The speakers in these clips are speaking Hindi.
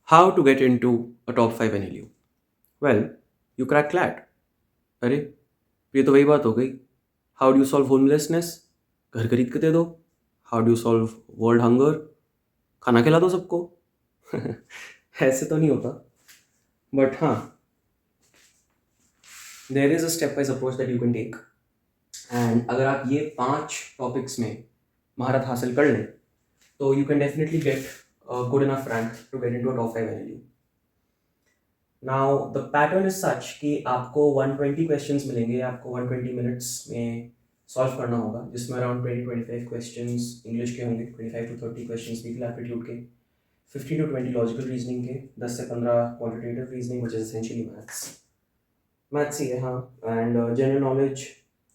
How to get into a top 5 NLU? Well, you crack CLAT. अरे ये तो वही बात हो गई. How do you solve homelessness? घर खरीद के दे दो. How do you solve world hunger? खाना खिला दो सबको. ऐसे तो नहीं होता. बट हाँ, there is a step wise approach that you can take. And अगर आप ये 5 टॉपिक्स में महारत हासिल कर लें तो you can definitely get good enough rank to get into a top 5 NLU. Now the pattern is such कि आपको 120 क्वेश्चंस मिलेंगे. आपको 120 मिनट्स में सॉल्व करना होगा, जिसमें अराउंड 20-25 क्वेश्चंस इंग्लिश के होंगे, 25 to 30 क्वेश्चंस लीगल एप्टीट्यूड के, 15 to 20 लॉजिकल रीजनिंग के, 10 से 15 quantitative reasoning which is essentially maths ही है. हाँ. एंड जनरल नॉलेज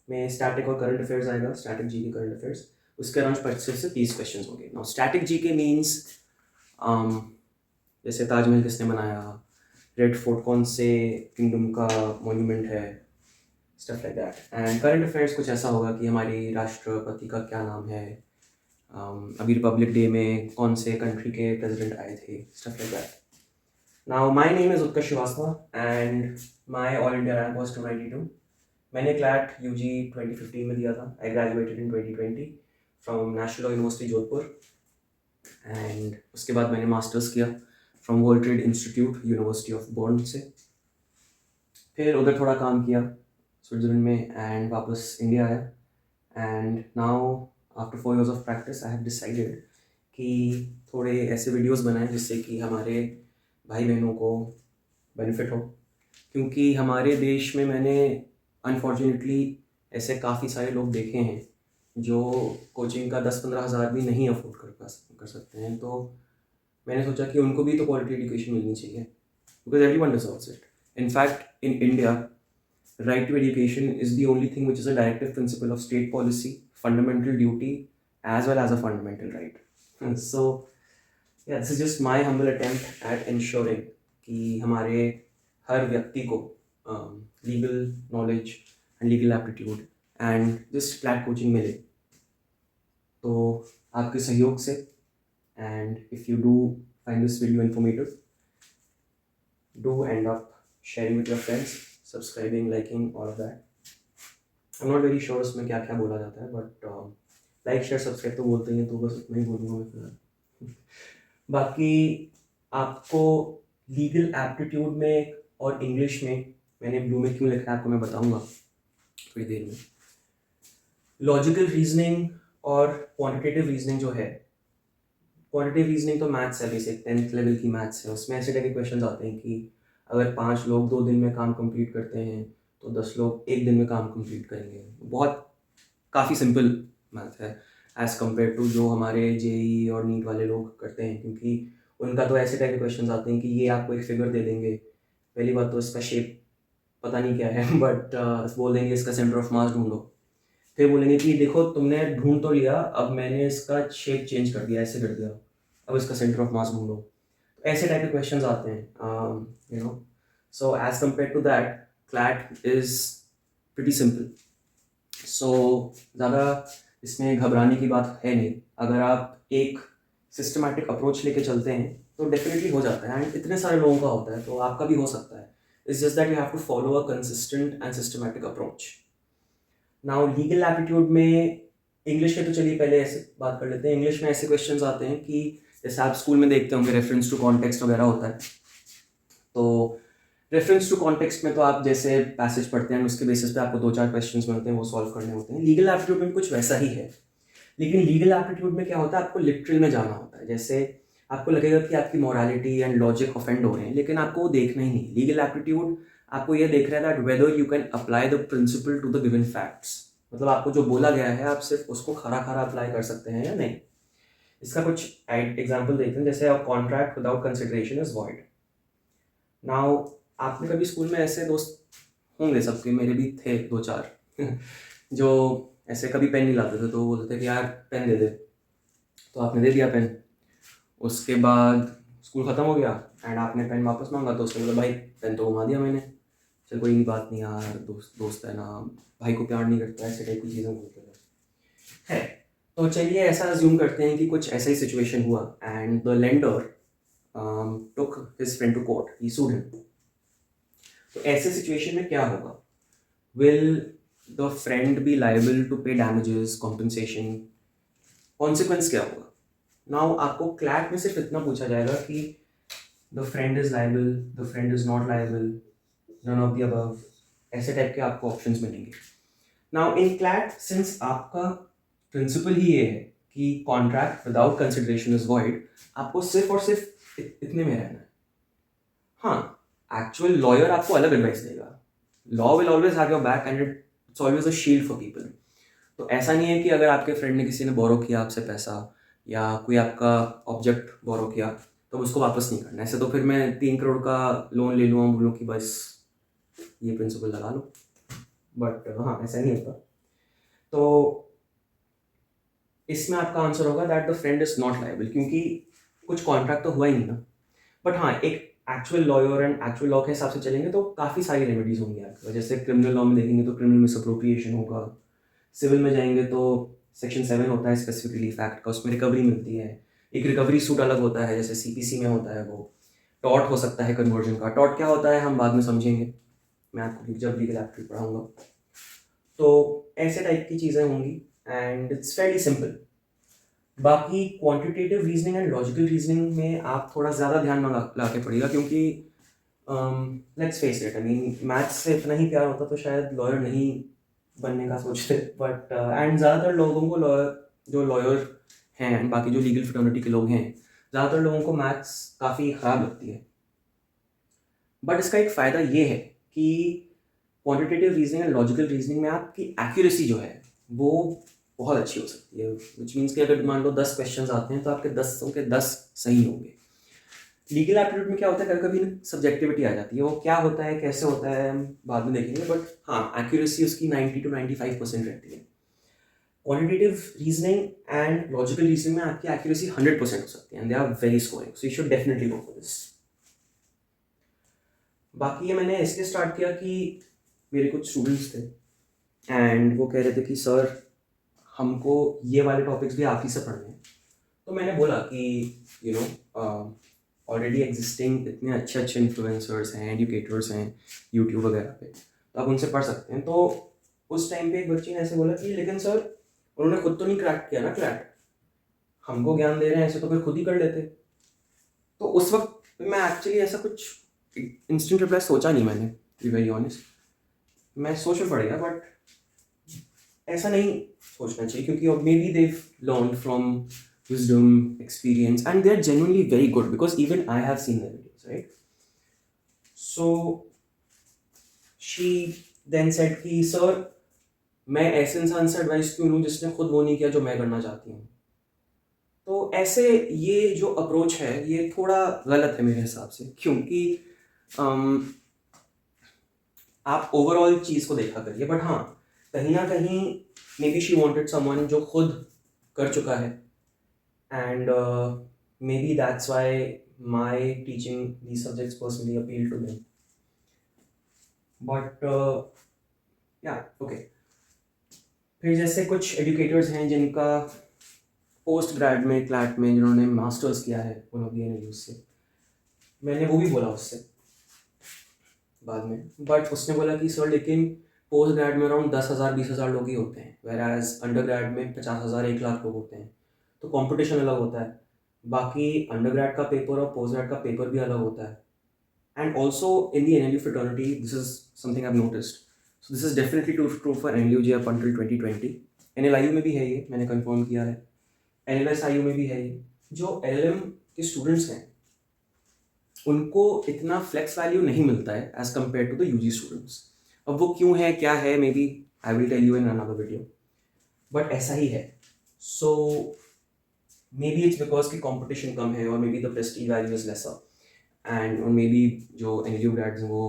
में स्टैटिक और करंट अफेयर्स आएगा. Static G K current affairs उसके अराउंड 25 से 30 क्वेश्चंस होंगे. नाउ स्टैटिक जी के मीन्स जैसे ताजमहल किसने बनाया, रेड फोर्ट कौन से किंगडम का मॉन्यूमेंट है, stuff like that. And current affairs कुछ ऐसा होगा कि हमारी राष्ट्रपति का क्या नाम है, अभी रिपब्लिक डे में कौन से कंट्री के प्रेसिडेंट आए थे, stuff like that. Now my name is Utkarsh Shrivastava and my all India rank was 292. मैंने क्लैट यूजी 2015 में दिया था. I graduated in 2020 from National Law University Jodhpur. And उसके बाद मैंने मास्टर्स किया from World Trade Institute University of Bern से. फिर उधर थोड़ा काम किया स्विट्ज़रलैंड में एंड वापस इंडिया आया. And now after 4 years of practice I have decided कि थोड़े ऐसे वीडियोस बनाएं जिससे कि हमारे भाई बहनों को बेनिफिट हो. क्योंकि हमारे देश में मैंने अनफॉर्चुनेटली ऐसे काफ़ी सारे लोग देखे हैं जो कोचिंग का 10-15 हज़ार भी नहीं अफोर्ड कर सकते हैं. तो मैंने सोचा कि उनको भी तो क्वालिटी एजुकेशन मिलनी चाहिए, because everyone deserves it. In fact, in India, right to education is the only thing which is a directive principle of state policy, fundamental duty, as well as a fundamental right. So, yeah, this is just my humble attempt at ensuring कि हमारे हर व्यक्ति को legal knowledge and legal aptitude and just flat coaching मिले. तो आपके सहयोग से, and if you do find this video informative, do end up sharing with your friends, subscribing, liking, all of that. I'm not very sure उसमें क्या क्या बोला जाता है, बट लाइक शेयर सब्सक्राइब तो बोलते ही हैं, तो बस उतना ही बोलूँगा मैं फिलहाल. बाकी आपको लीगल एप्टीट्यूड में और इंग्लिश में मैंने ब्लू में क्यों लिखा है आपको मैं बताऊँगा थोड़ी देर में. लॉजिकल रीजनिंग और क्वांटिटेटिव रीजनिंग जो है, क्वांटिटेटिव रीजनिंग तो मैथ्स है, बेसिक 10th लेवल की मैथ्स है. उसमें ऐसे टाइप के क्वेश्चन आते हैं कि अगर 5 लोग 2 दिन में काम कंप्लीट करते हैं तो 10 लोग 1 दिन में काम कंप्लीट करेंगे. बहुत काफ़ी सिंपल मैथ है एज़ कम्पेयर टू जो हमारे जेई और नीट वाले लोग करते हैं. क्योंकि उनका तो ऐसे टाइप के क्वेश्चन आते हैं कि ये आपको एक फिगर दे देंगे. पहली बात तो इसका शेप पता नहीं क्या है, बट बोल देंगे इसका सेंटर ऑफ मास ढूंढो. फिर बोलेंगे कि देखो तुमने ढूंढ तो लिया, अब मैंने इसका शेप चेंज कर दिया, ऐसे कर दिया, अब इसका सेंटर ऑफ मास ढूंढो. ऐसे टाइप के क्वेश्चंस आते हैं, you know. So as compare to that CLAT is pretty simple. So ज़्यादा इसमें घबराने की बात है नहीं. अगर आप एक सिस्टमैटिक अप्रोच लेके चलते हैं तो डेफिनेटली हो जाता है. एंड इतने सारे लोगों का होता है तो आपका भी हो सकता है. It's just that you have to follow a consistent and systematic approach. Now legal aptitude में इंग्लिश के तो चलिए पहले ऐसे बात कर लेते हैं. इंग्लिश में ऐसे क्वेश्चंस आते हैं कि जैसे आप स्कूल में देखते होंगे रेफरेंस टू कॉन्टेक्स्ट वगैरह होता है. तो रेफरेंस टू कॉन्टेक्स्ट में तो आप जैसे पैसेज पढ़ते हैं उसके बेसिस पे आपको 2-4 क्वेश्चंस मिलते हैं, वो सॉल्व करने होते हैं. लीगल एप्टीट्यूड में कुछ वैसा ही है. लेकिन लीगल एप्टीट्यूड में क्या होता है, आपको लिटरल में जाना होता है. जैसे आपको लगेगा कि आपकी मॉरलिटी एंड लॉजिक ऑफेंड हो रहे हैं, लेकिन आपको वो देखना ही नहीं. लीगल एप्टीट्यूड आपको ये देख रहा है that whether you can apply the principle to the given facts. मतलब आपको जो बोला गया है आप सिर्फ उसको खरा खरा अप्लाई कर सकते हैं या नहीं. इसका कुछ एग्जाम्पल देखते हैं. जैसे contract without consideration is void. Now आपने कभी स्कूल में ऐसे दोस्त होंगे, सबके, मेरे भी थे 2-4 जो ऐसे कभी पेन नहीं लाते थे तो बोलते थे कि यार पेन दे दे, तो आपने दे दिया पेन. उसके बाद स्कूल ख़त्म हो गया एंड आपने पेन वापस मांगा तो उसने बोला भाई पेन तो घुमा दिया मैंने, चल कोई नहीं, बात नहीं यार, दोस्त दोस्त है ना, भाई को प्यार नहीं करता, ऐसे टाइप की चीज़ें बोलते थे है. तो चलिए ऐसा अज्यूम करते हैं कि कुछ ऐसा ही सिचुएशन हुआ and the lender took took his friend to court. He sued him. तो ऐसे सिचुएशन में क्या होगा? Will the friend be liable to pay damages, compensation? Consequence क्या होगा? Now आपको क्लैट में सिर्फ इतना पूछा जाएगा कि the friend is liable, the friend is not liable, none of the above. ऐसे टाइप के आपको ऑप्शंस मिलेंगे. Now in CLAT, since आपका प्रिंसिपल ही ये है कि contract without consideration is void, आपको सिर्फ और सिर्फ इतने में रहना है. हाँ, एक्चुअल लॉयर आपको अलग एडवाइस देगा. Law will always have your back and it's always a shield for people. तो ऐसा नहीं है कि अगर आपके फ्रेंड ने किसी ने बोरो किया आपसे पैसा या कोई आपका ऑब्जेक्ट बोरो किया तो उसको वापस नहीं करना. ऐसे तो फिर मैं 3 करोड़ का लोन ले लूँ, बोलूँ कि बस ये प्रिंसिपल लगा लो. बट हाँ, ऐसा नहीं होता. तो इसमें आपका आंसर होगा that the friend is not liable, क्योंकि कुछ कॉन्ट्रैक्ट तो हुआ ही नहीं ना. बट हाँ, एक actual lawyer and actual law के हिसाब से चलेंगे तो काफ़ी सारी रेमेडीज होंगी आपके. जैसे क्रिमिनल लॉ में देखेंगे तो क्रिमिनल मिसअप्रोप्रिएशन होगा. सिविल में जाएंगे तो सेक्शन 7 होता है स्पेसिफिक रिलीफ एक्ट का, उसमें रिकवरी मिलती है. एक रिकवरी सूट अलग होता है, जैसे CPC में होता है वो. टॉर्ट हो सकता है कन्वर्जन का. टॉर्ट क्या होता है हम बाद में समझेंगे, मैं आपको जब लीगल एक्ट पढ़ाऊँगा. तो ऐसे टाइप की चीज़ें होंगी एंड इट्स फेयरली सिंपल. बाकी quantitative reasoning and logical reasoning में आप थोड़ा ज़्यादा ध्यान लगा के पड़ेगा, क्योंकि let's face it, I mean maths से इतना ही प्यार होता तो शायद लॉयर नहीं बनने का सोचते. बट एंड ज़्यादातर लोगों को जो लॉयर हैं, बाकी जो लीगल फ्रेटर्निटी के लोग हैं, ज़्यादातर लोगों को मैथ्स काफ़ी ख़राब लगती है. बट इसका एक फ़ायदा ये है कि quantitative reasoning and logical reasoning में आपकी एक्यूरेसी जो है वो बहुत अच्छी हो सकती है. विच मीन्स कि अगर मान लो 10 क्वेश्चंस आते हैं तो आपके 10 के 10 सही होंगे. लीगल एप्टीट्यूड में क्या होता है, कभी कभी सब्जेक्टिविटी आ जाती है. वो क्या होता है, कैसे होता है, हम बाद में देखेंगे. बट हाँ, एक्यूरेसी उसकी 90 to 95% रहती है. Quantitative reasoning and logical reasoning में आपकी एक्यूरेसी 100% हो सकती है and they are very scoring, so you should definitely go for this. बाकी ये मैंने इसलिए स्टार्ट किया कि मेरे कुछ स्टूडेंट्स थे एंड वो कह रहे थे कि सर हमको ये वाले टॉपिक्स भी आप ही से पढ़ने हैं. तो मैंने बोला कि यू नो ऑलरेडी एग्जिस्टिंग इतने अच्छे अच्छे इन्फ्लुएंसर्स हैं, एजुकेटर्स हैं यूट्यूब वगैरह पे, तो आप उनसे पढ़ सकते हैं. तो उस टाइम पे एक बच्ची ने ऐसे बोला कि लेकिन सर उन्होंने खुद तो नहीं क्रैक किया ना क्लैट, हमको ज्ञान दे रहे हैं, ऐसे तो फिर खुद ही कर लेते. तो उस वक्त मैं एक्चुअली ऐसा कुछ इंस्टेंट रिप्लाई सोचा नहीं मैंने, बी वेरी ऑनेस्ट. मैं सोच में पड़ गया, बट ऐसा नहीं सोचना चाहिए, क्योंकि maybe they've learn from wisdom, experience, and they're genuinely very good because even I have seen their videos, right? So she then said कि sir मैं ऐसे इंसान से एडवाइस क्यों लूँ जिसने खुद वो नहीं किया जो मैं करना चाहती हूँ. तो ऐसे ये जो अप्रोच है ये थोड़ा गलत है मेरे हिसाब से, क्योंकि आप ओवरऑल चीज़ को देखा करिए. बट हाँ, कहीं ना कहीं may be she wanted someone जो खुद कर चुका है. And maybe that's why my teaching these subjects personally appealed to them. But yeah, okay. फिर जैसे कुछ एजुकेटर्स हैं जिनका पोस्ट ग्रेड में क्लैट में जिन्होंने मास्टर्स किया है वन ऑफ द NLU से, मैंने वो भी बोला उससे बाद में. बट उसने बोला कि सर लेकिन पोस्ट ग्रेड में अराउंड 10,000 20,000 लोग ही होते हैं, वेयर एज अंडर ग्रेड में 50,000 1 लाख लोग होते हैं. तो कंपटीशन अलग होता है. बाकी अंडरग्रेड का पेपर और पोस्ट ग्रेड का पेपर भी अलग होता है. And also in the NLU fraternity, this is something I have noticed. So this is definitely true for NLUJ up until 2020. NLIU में भी है ये, मैंने कंफर्म किया है. NLSIU में भी है ये. जो LLM के स्टूडेंट्स हैं उनको इतना फ्लेक्स वैल्यू नहीं मिलता है as compare to the UG students. अब वो क्यों है, क्या है, maybe I will tell you in another video. But ऐसा ही है. सो maybe it's because की competition कम है, और maybe the prestige value is lesser, and or maybe जो NLU grads हैं वो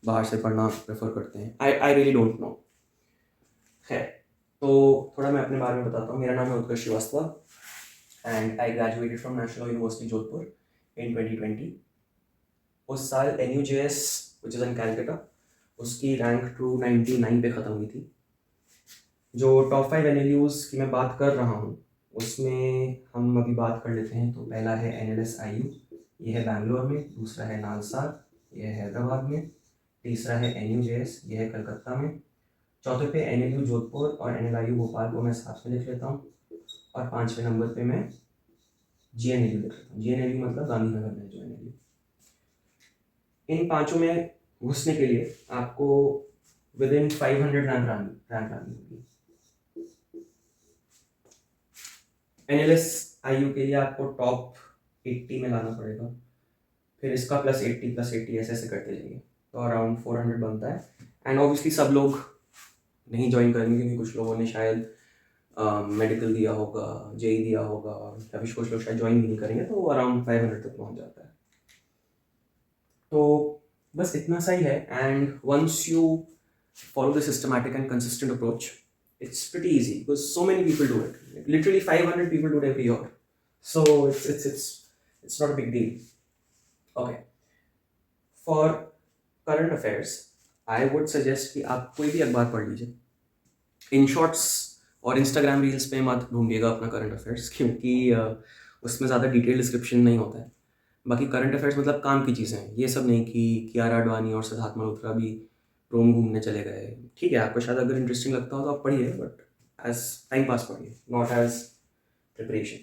बाहर से पढ़ना प्रेफर करते हैं. I really don't know. है तो थोड़ा मैं अपने बारे में बताता हूँ. मेरा नाम है Utkarsh Shrivastava and I graduated from National University Jodhpur in 2020. उस साल NUJS which is in Calcutta, उसकी रैंक 299 पे ख़त्म हुई थी. जो टॉप 5 NLUs की मैं बात कर रहा हूँ उसमें हम अभी बात कर लेते हैं. तो पहला है NLSIU, ये है बैंगलोर में, दूसरा है नालसार, ये है हैदराबाद में, तीसरा है NUJS, ये है कलकत्ता में, चौथे पे NLU जोधपुर और NLIU भोपाल को मैं साथ में लिख लेता हूँ, और 5वें नंबर पे मैं GNLU लिख लेता हूँ। GNLU मतलब गांधीनगर में जो NLU। इन पांचों में घुसने के लिए आपको विद इन 500 रैंक लानी होगी। NLS-IU के लिए आपको टॉप 80 में लाना पड़ेगा, फिर इसका +80 ऐसे ऐसे करते जाइए, तो अराउंड 400 बनता है। एंड ऑब्वियसली सब लोग नहीं ज्वाइन करेंगे, क्योंकि कुछ लोगों ने शायद मेडिकल दिया होगा, JEE दिया होगा, या फिर कुछ लोग शायद ज्वाइन भी नहीं करेंगे, तो अराउंड 500 तक पहुंच जाता है। तो बस इतना सा ही है। And once you follow the systematic and consistent approach, it's pretty easy because so many people do it. Like, literally 500 people do it every year, so it's not a big deal. Okay, for current affairs, I would suggest कि आप कोई भी अखबार पढ़ लीजिए। इन शॉर्ट्स और इंस्टाग्राम रील्स पे मत ढूंढिएगा अपना करंट अफेयर्स, क्योंकि उसमें ज़्यादा डिटेल डिस्क्रिप्शन नहीं होता है। बाकी करंट अफेयर्स मतलब काम की चीज़ें हैं, ये सब नहीं कि कियारा आडवाणी और सिद्धार्थ मल्होत्रा भी रोम घूमने चले गए। ठीक है, आपको शायद अगर इंटरेस्टिंग लगता हो तो आप पढ़िए, बट एज टाइम पास पढ़िए, not as preparation.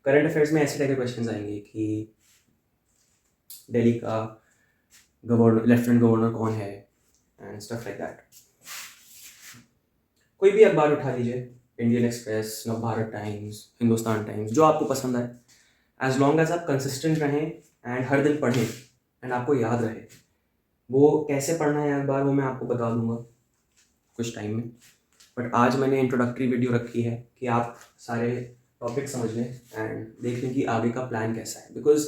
Current affairs में ऐसे टाइप के क्वेश्चन आएंगे कि दिल्ली का लेफ्टिनेंट गवर्नर कौन है, एंड स्टफ लाइक दैट। कोई भी अखबार उठा लीजिए, Indian express, Navbharat times, Hindustan times, जो आपको पसंद आए, एज लॉन्ग एज आप कंसिस्टेंट रहें एंड हर दिन पढ़ें एंड आपको याद रहे। वो कैसे पढ़ना है अखबार वो मैं आपको बता दूंगा कुछ टाइम में, बट आज मैंने इंट्रोडक्टरी वीडियो रखी है कि आप सारे टॉपिक समझ लें एंड देख लें कि आगे का प्लान कैसा है। Because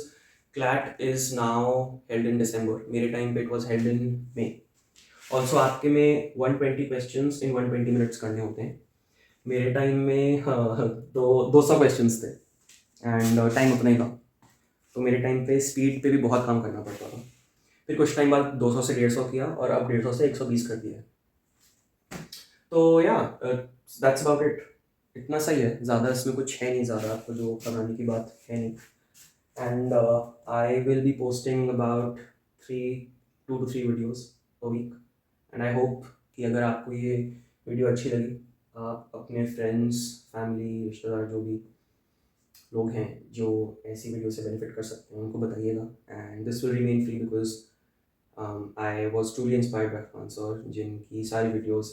CLAT is now held in December, मेरे टाइम पे it was held in May। Also आपके में 120 क्वेश्चन इन 120 मिनट्स करने होते हैं, मेरे टाइम में 200 क्वेश्चन थे एंड टाइम उतना ही था, तो मेरे टाइम पे स्पीड पे भी बहुत काम करना पड़ता था। फिर कुछ टाइम बाद 200 से 150 किया, और अब 150 से 120 कर दिया। तो या दैट्स अबाउट इट, इतना सही है, ज़्यादा इसमें कुछ है नहीं, ज़्यादा आपको जो बनाने की बात है नहीं। And I will be posting about 2 to 3 videos a week, and I hope कि अगर आपको ये वीडियो अच्छी लगी, आप अपने फ्रेंड्स, फैमिली, रिश्तेदार, जो भी लोग हैं जो ऐसी वीडियो से बेनिफिट कर सकते हैं, उनको बताइएगा। And this will remain free because I was truly inspired by Khan sir, जिनकी सारी वीडियोज़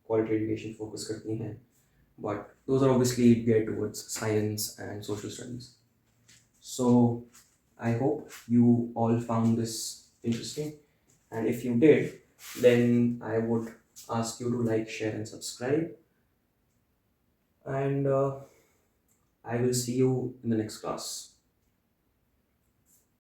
क्वालिटी एजुकेशन फोकस करती हैं, but those are obviously geared towards science and social studies. So I hope you all found this interesting, and if you did, then I would ask you to like, share and subscribe, and I will see you in the next class.